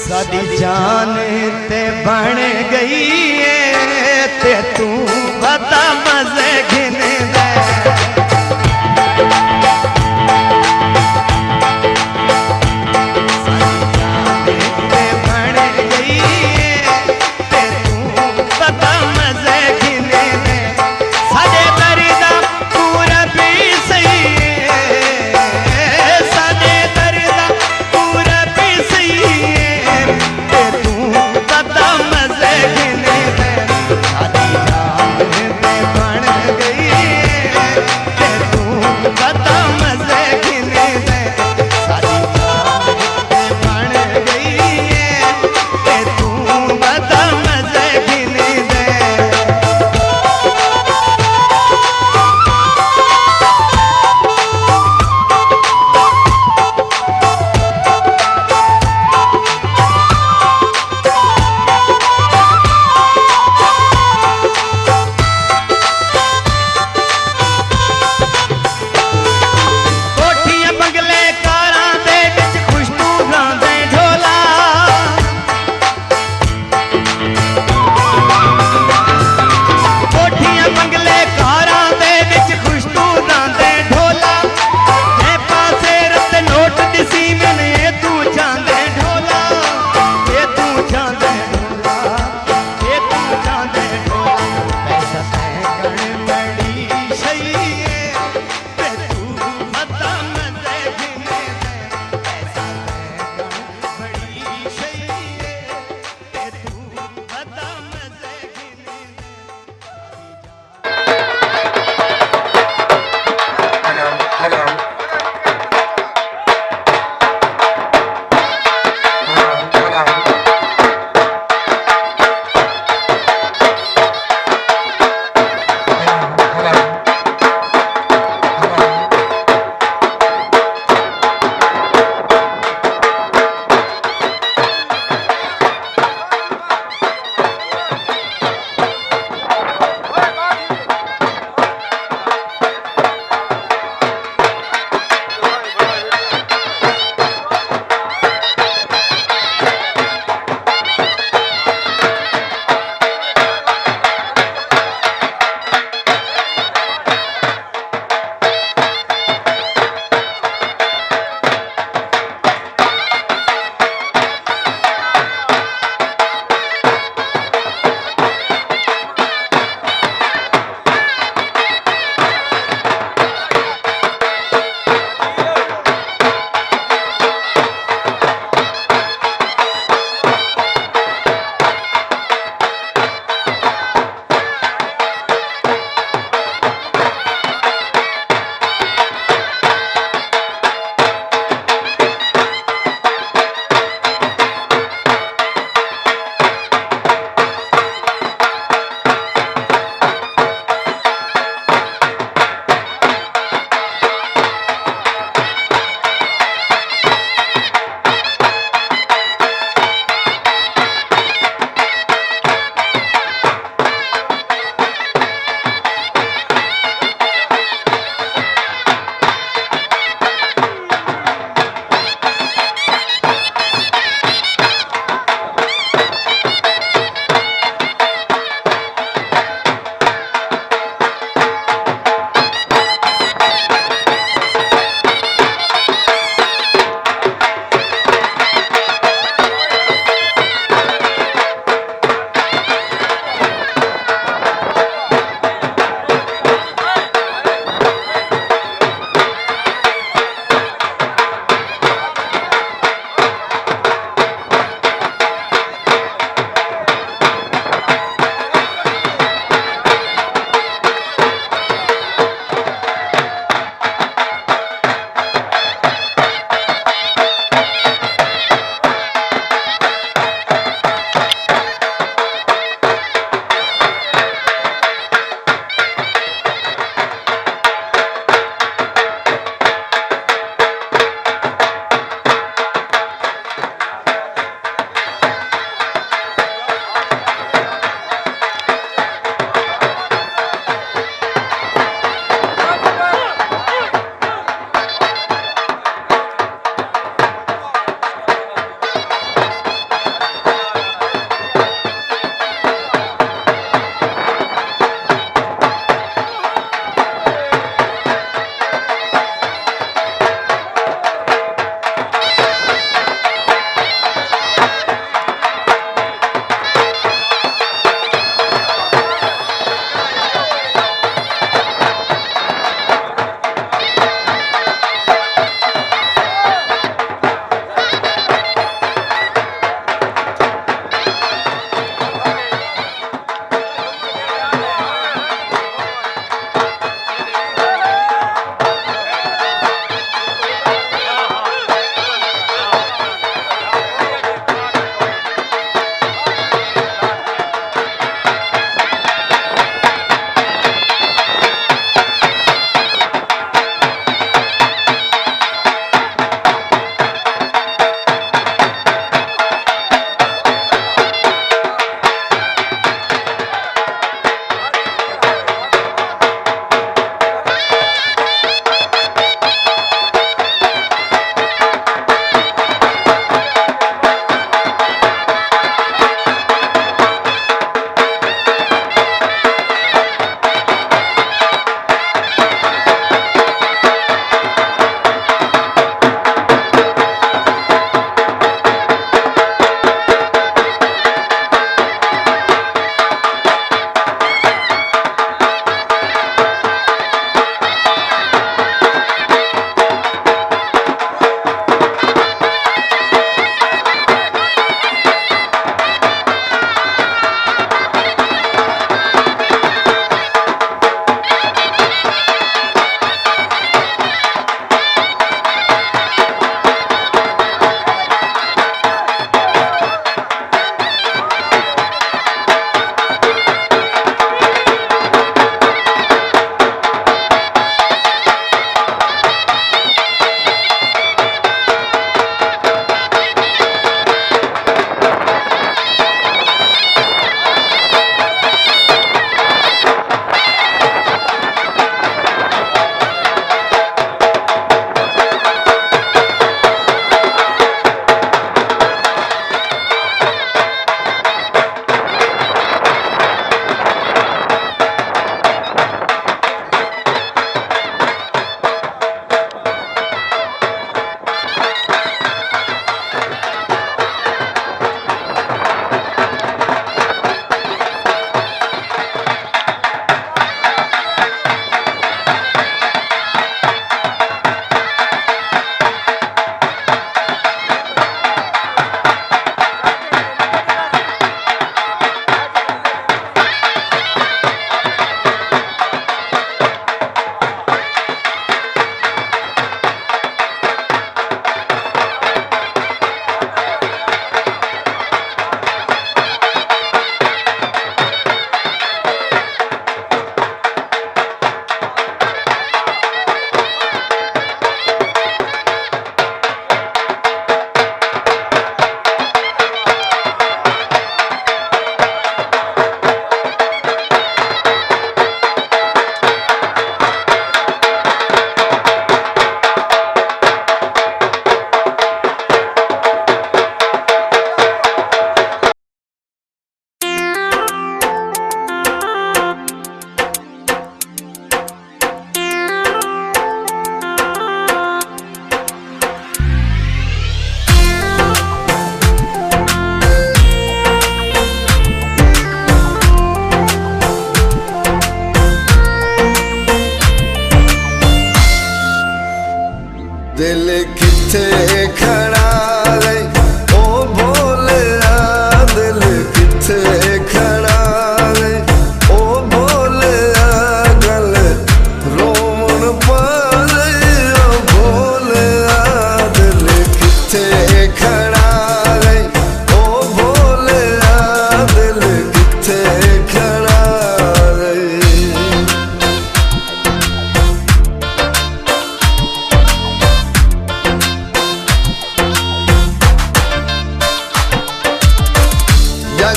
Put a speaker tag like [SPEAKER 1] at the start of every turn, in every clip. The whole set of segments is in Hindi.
[SPEAKER 1] साडी जान ते बन गई है ते तू बता मजे घिने दे।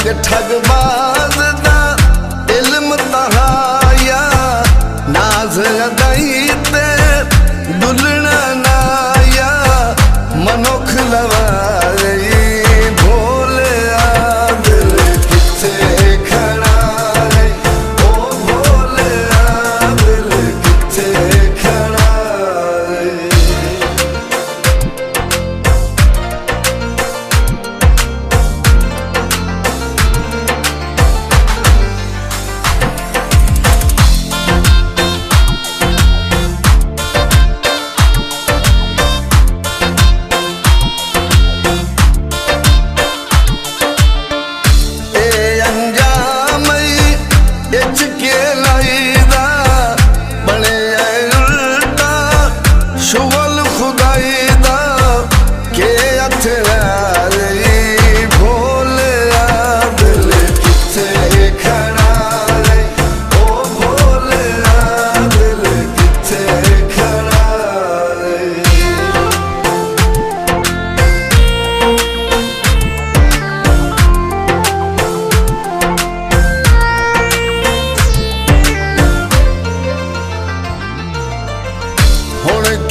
[SPEAKER 2] ठग ठगबाज दा इल्म तहाया नाज अदाई ते दुलना नाया मनुख लवाई भोले दिल किथे खड़ा है ओ भोले दिल किथे खड़ा है।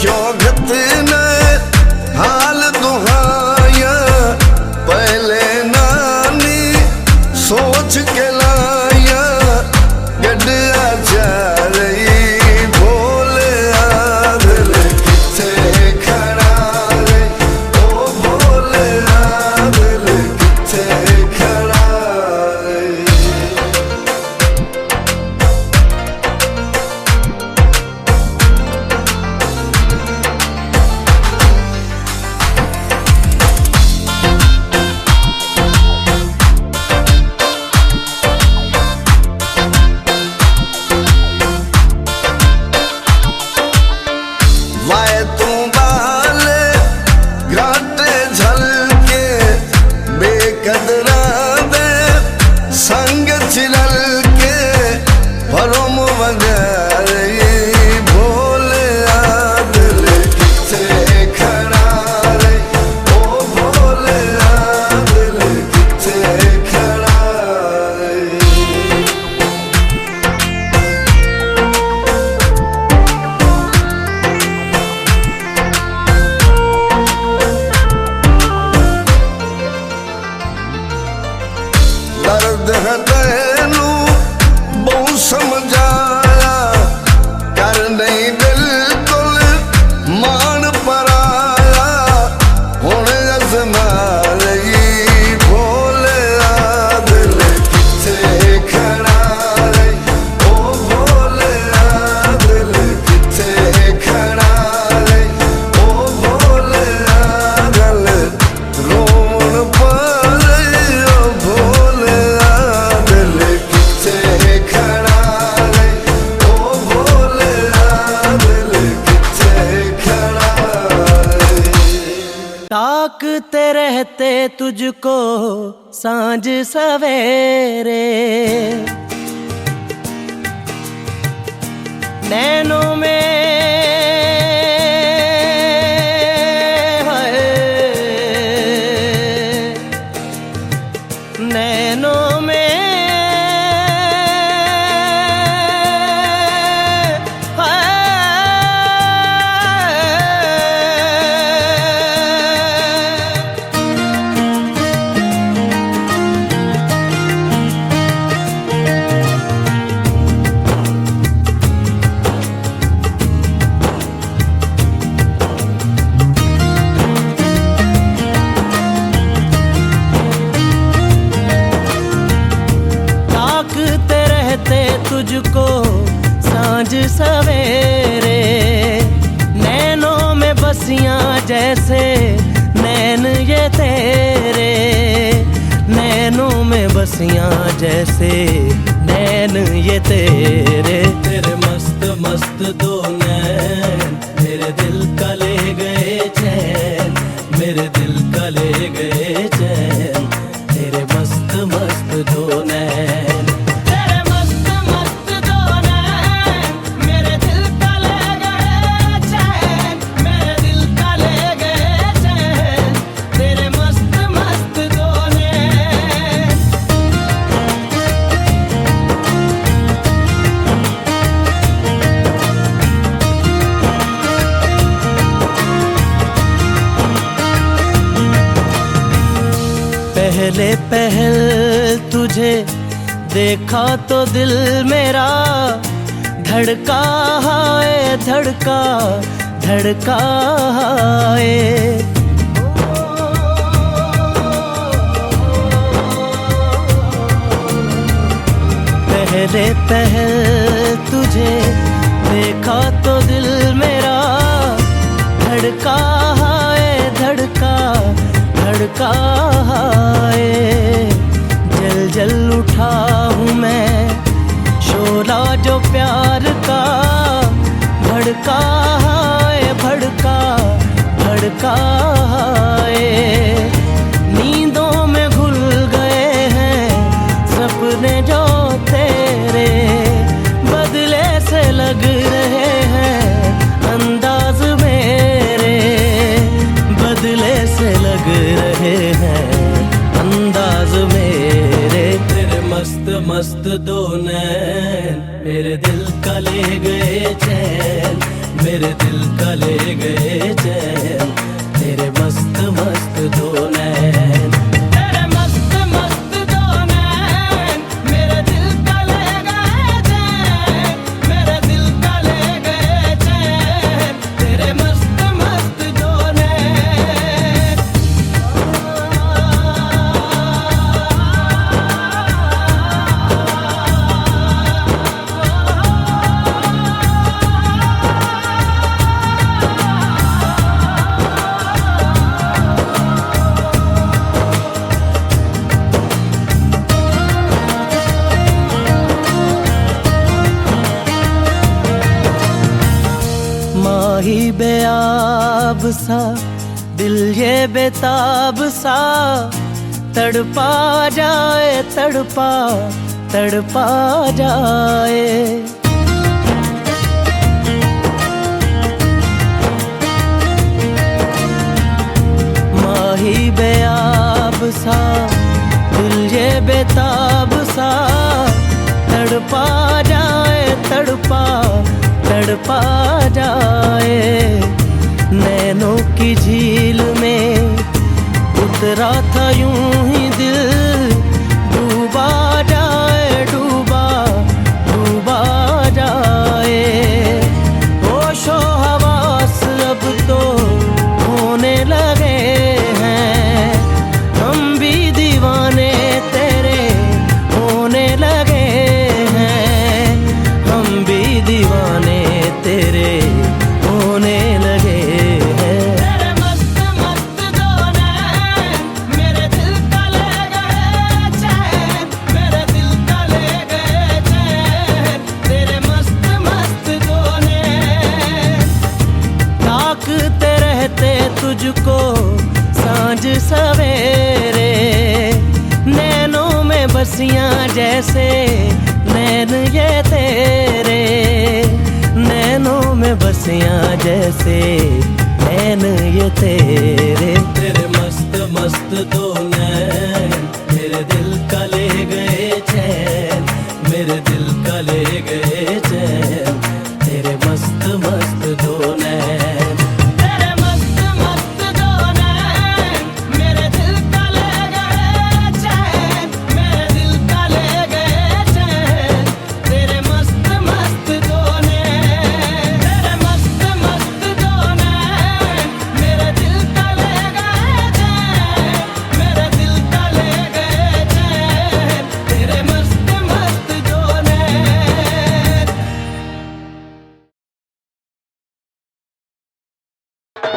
[SPEAKER 2] क्यों घतने हाल दुहाया पहले नानी सोच के लाया गड्ढा जा रही भोले दिल किथे खड़ा है ओ भोले दिल किथे खड़ा है। वाए तू बाले घाटे झलके बेकदरा दे संग चिलल के भरोम वगैरह भोले दिल किथे खड़ा है ओ भोले दिल किथे खड़ा है। दर्द है तेनू बहु समझाया कर नहीं बिल्कुल मान पराया हुण अज़मा रही भोले दिल किथे खड़ा है ओ भोले दिल किथे खड़ा है ओ भोले दिल रोन पर ओ भोले दिल किथे खड़ा है ओ भोले दिल किथे खड़ा है।
[SPEAKER 1] ताकते रहते तुझको सांझ सवेरे नैनों में हाय नैनों में तुझको सांझ सवेरे नैनों में बसियां जैसे नैन ये तेरे नैनों में बसियां जैसे नैन ये तेरे तेरे मस्त मस्त दो नैन मेरे दिल का ले गए चैन मेरे दिल का ले गए चैन तेरे मस्त मस्त दो नैन पहले पहल तुझे देखा तो दिल मेरा धड़का है, धड़का धड़का है। पहले पहल तुझे देखा तो दिल मेरा धड़का है, धड़का धड़का है। जल जल उठा हूँ मैं शोला जो प्यार का भड़का है, भड़का भड़का है। नींदों में घुल गए हैं सपने जो तेरे, बदले से लग रहे हैं अंदाज मेरे, बदले से लग रहे हैं अंदाज मेरे। तेरे मस्त मस्त दो नैन मेरे दिल का ले गए चैन, मेरे दिल का ले गए चैन। तेरे मस्त मस्त दो नैन, तेरे मस्त मस्त दो नैन मेरे दिल का ले गए चैन, मेरे दिल का ले गए चैन। तेरे मस्त मस्त दो नैन। माही बेआब सा दिल ये बेताब सा, तड़पा जाए तड़पा तड़पा जाए। माही बेआब सा दिल ये बेताब सा, तड़पा जाए तड़पा तड़पा जाए। नैनों की झील में उतरा था यूं ही दिल, डूबा जाए डूबा डूबा जाए। होशो हवास अब तो होने लगे हैं, हम भी दीवाने तेरे होने लगे हैं, हम भी दीवाने तेरे होने लगे हैं। तेरे मस्त मस्त दो नैन मेरे दिल का ले गए चैन, मेरे दिल का ले गए चैन। तेरे मस्त मस्त दो नैन। ताकते रहते तुझको सांझ सवेरे, नैनों में बसियां जैसे नैन ये तेरे, नैनों में बसियां जैसे नैन ये तेरे। तेरे मस्त मस्त दो नैन